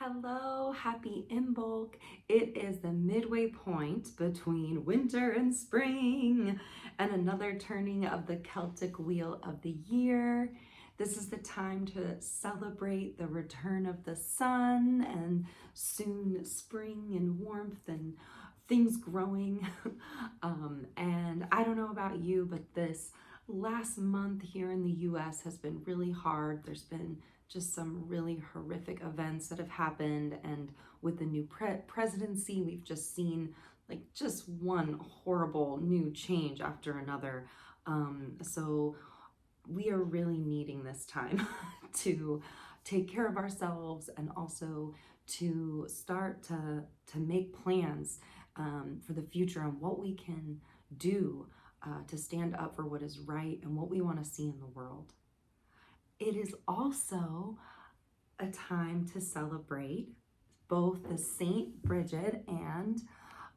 Hello, happy Imbolc. It is the midway point between winter and spring and another turning of the Celtic wheel of the year. This is the time to celebrate the return of the sun and soon spring and warmth and things growing. And I don't know about you, but this last month here in the US has been really hard. There's been just some really horrific events that have happened, and with the new presidency, we've just seen like just one horrible new change after another. So we are really needing this time to take care of ourselves and also to start to make plans for the future and what we can do to stand up for what is right and what we want to see in the world. It is also a time to celebrate both the Saint Brigid and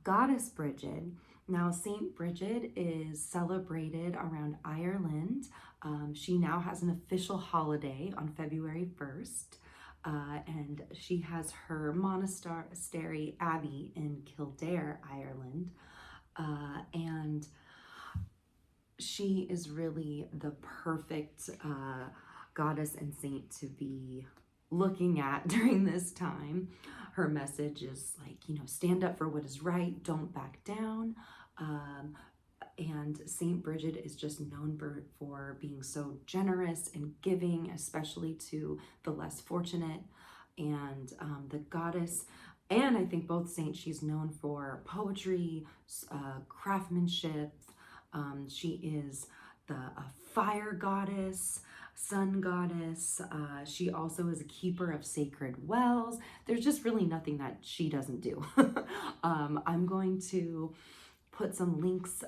Goddess Brigid. Now, Saint Brigid is celebrated around Ireland. She now has an official holiday on February 1st, and she has her monastery abbey in Kildare, Ireland, and she is really the perfect goddess and saint to be looking at during this time. Her message is like, stand up for what is right, don't back down. And Saint Brigid is just known for being so generous and giving, especially to the less fortunate. And the goddess, and I think both saints, she's known for poetry, craftsmanship. She is the fire goddess, sun goddess. She also is a keeper of sacred wells. There's just really nothing that she doesn't do. I'm going to put some links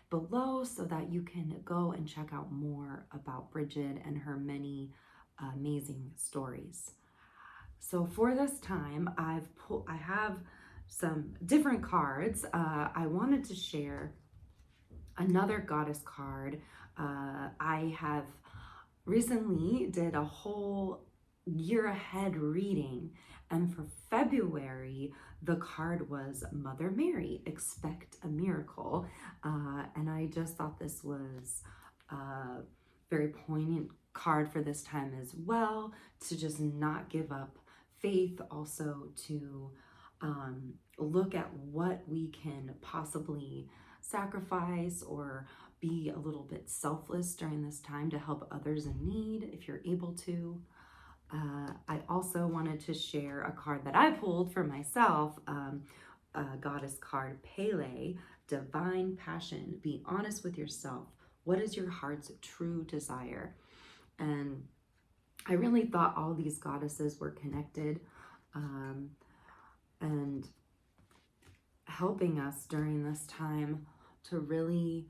below so that you can go and check out more about Brigid and her many amazing stories. So for this time, I have some different cards. I wanted to share another goddess card. I have recently did a whole year ahead reading, and for February the card was Mother Mary, expect a miracle, and I just thought this was a very poignant card for this time as well, to just not give up faith, also to look at what we can possibly sacrifice or be a little bit selfless during this time to help others in need if you're able to. I also wanted to share a card that I pulled for myself, a goddess card, Pele, Divine Passion. Be honest with yourself. What is your heart's true desire? And I really thought all these goddesses were connected and helping us during this time to really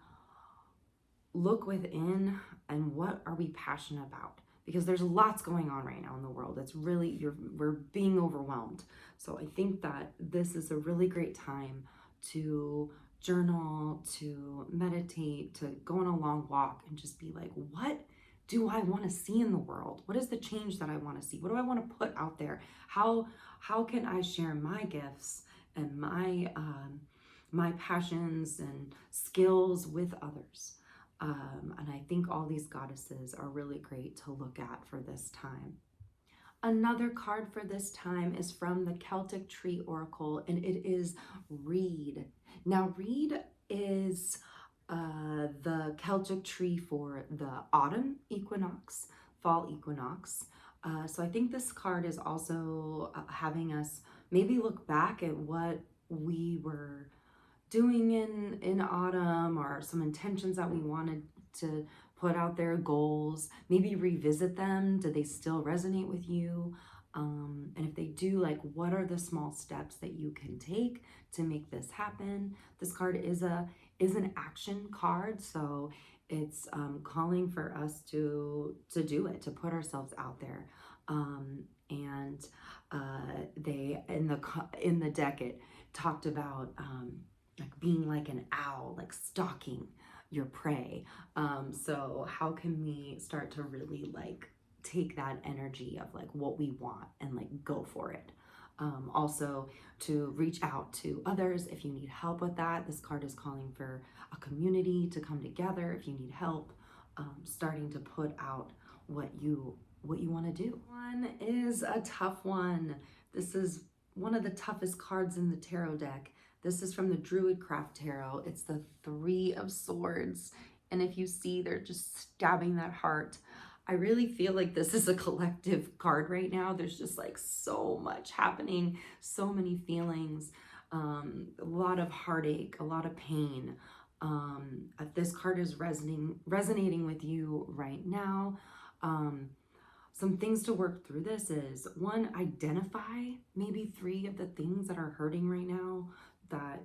look within and what are we passionate about, because there's lots going on right now in the world. It's really, we're being overwhelmed. So I think that this is a really great time to journal, to meditate, to go on a long walk and just be like, what do I want to see in the world? What is the change that I want to see? What do I want to put out there? How can I share my gifts and my passions and skills with others? And I think all these goddesses are really great to look at for this time. Another card for this time is from the Celtic Tree Oracle, and it is Reed. Now, Reed is the Celtic tree for the autumn equinox, fall equinox. So I think this card is also having us maybe look back at what we were doing in autumn, or some intentions that we wanted to put out there, goals, maybe revisit them. Do they still resonate with you? And if they do, like, what are the small steps that you can take to make this happen? This card is an action card, so it's calling for us to do it, to put ourselves out there. And they in the deck it talked about like being like an owl, like stalking your prey. So how can we start to really like take that energy of like what we want and like go for it. Also to reach out to others if you need help with that. This card is calling for a community to come together if you need help, starting to put out what you want to do. One is a tough one. This is one of the toughest cards in the tarot deck. This is from the Druidcraft Tarot. It's the Three of Swords. And if you see, they're just stabbing that heart. I really feel like this is a collective card right now. There's just like so much happening, so many feelings, a lot of heartache, a lot of pain. If this card is resonating with you right now, some things to work through this is, one, identify maybe 3 of the things that are hurting right now that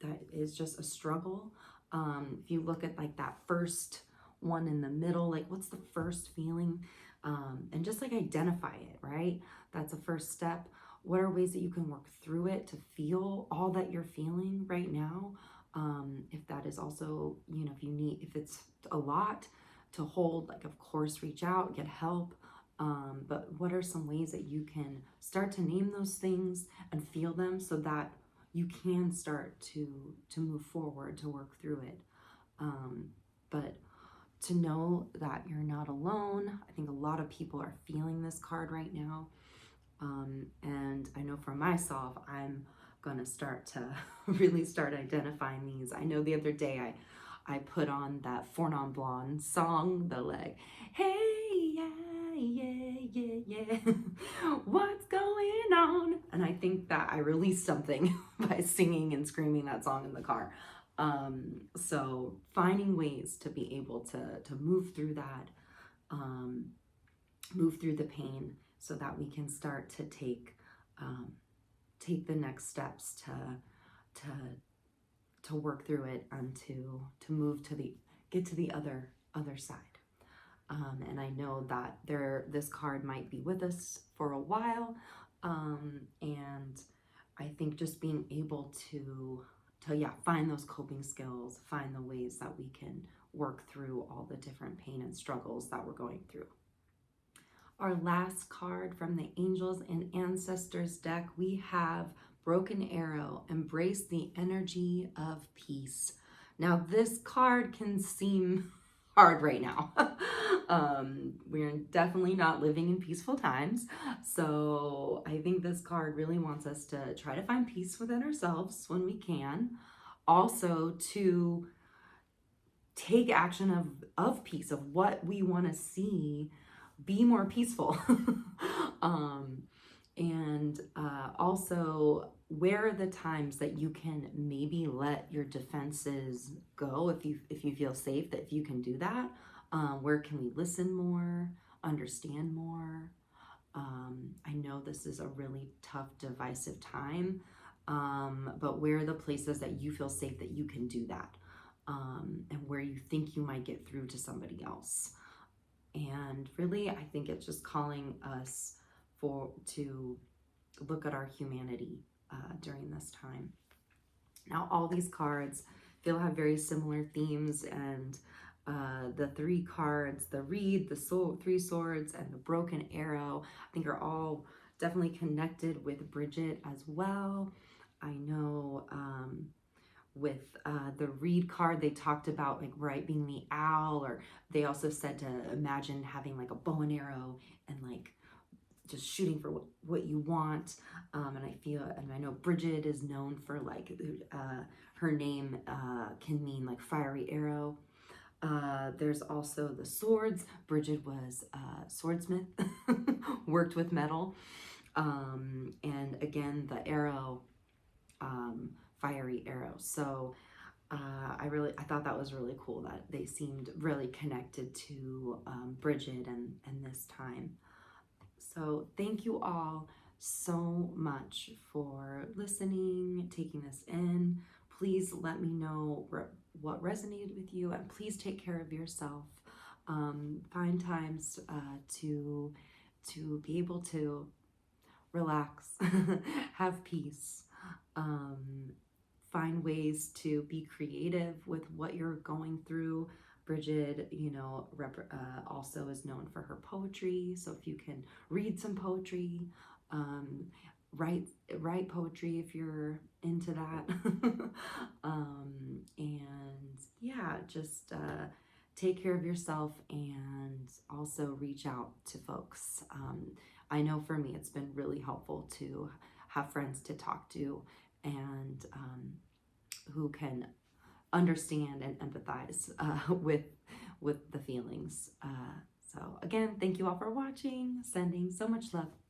that is just a struggle. If you look at like that first one in the middle, like what's the first feeling, and just like identify it, right? That's a first step. What are ways that you can work through it to feel all that you're feeling right now? If that is also, you know, if it's a lot to hold, like of course reach out, get help. But what are some ways that you can start to name those things and feel them so that you can start to move forward, to work through it. But to know that you're not alone. I think a lot of people are feeling this card right now. And I know for myself, I'm gonna start to really start identifying these. I know the other day I put on that Four Non Blonde song, the like, hey, yeah, yeah, yeah, yeah, what's going on? And I think that I released something by singing and screaming that song in the car. So finding ways to be able to move through that, move through the pain so that we can start to take the next steps to work through it and to move to get to the other side. And I know that this card might be with us for a while. And I think just being able to find those coping skills, find the ways that we can work through all the different pain and struggles that we're going through. Our last card from the Angels and Ancestors deck, we have Broken Arrow, embrace the energy of peace. Now this card can seem hard right now. We're definitely not living in peaceful times. So I think this card really wants us to try to find peace within ourselves when we can. Also to take action of peace, of what we want to see be more peaceful. And also, where are the times that you can maybe let your defenses go if you feel safe, that if you can do that? Where can we listen more, understand more? I know this is a really tough, divisive time, but where are the places that you feel safe that you can do that, and where you think you might get through to somebody else? And really, I think it's just calling us to look at our humanity during this time. Now, all these cards have very similar themes, and the 3 cards, the Reed, the 3 Swords, and the Broken Arrow, I think are all definitely connected with Brigid as well. I know with the Reed card, they talked about like being the owl, or they also said to imagine having like a bow and arrow and like just shooting for what you want. And I know Brigid is known for like her name can mean like fiery arrow. There's also the swords. Brigid was a swordsmith, worked with metal. And again, the arrow, fiery arrow. So I thought that was really cool that they seemed really connected to Brigid and this time. So thank you all so much for listening, taking this in. Please let me know what resonated with you, and please take care of yourself. Find times to be able to relax, have peace, find ways to be creative with what you're going through. Brigid, you know, also is known for her poetry. So if you can read some poetry, um, write poetry if you're into that. And yeah, just take care of yourself and also reach out to folks. I know for me, it's been really helpful to have friends to talk to and who can understand and empathize with the feelings. So again, thank you all for watching. Sending so much love.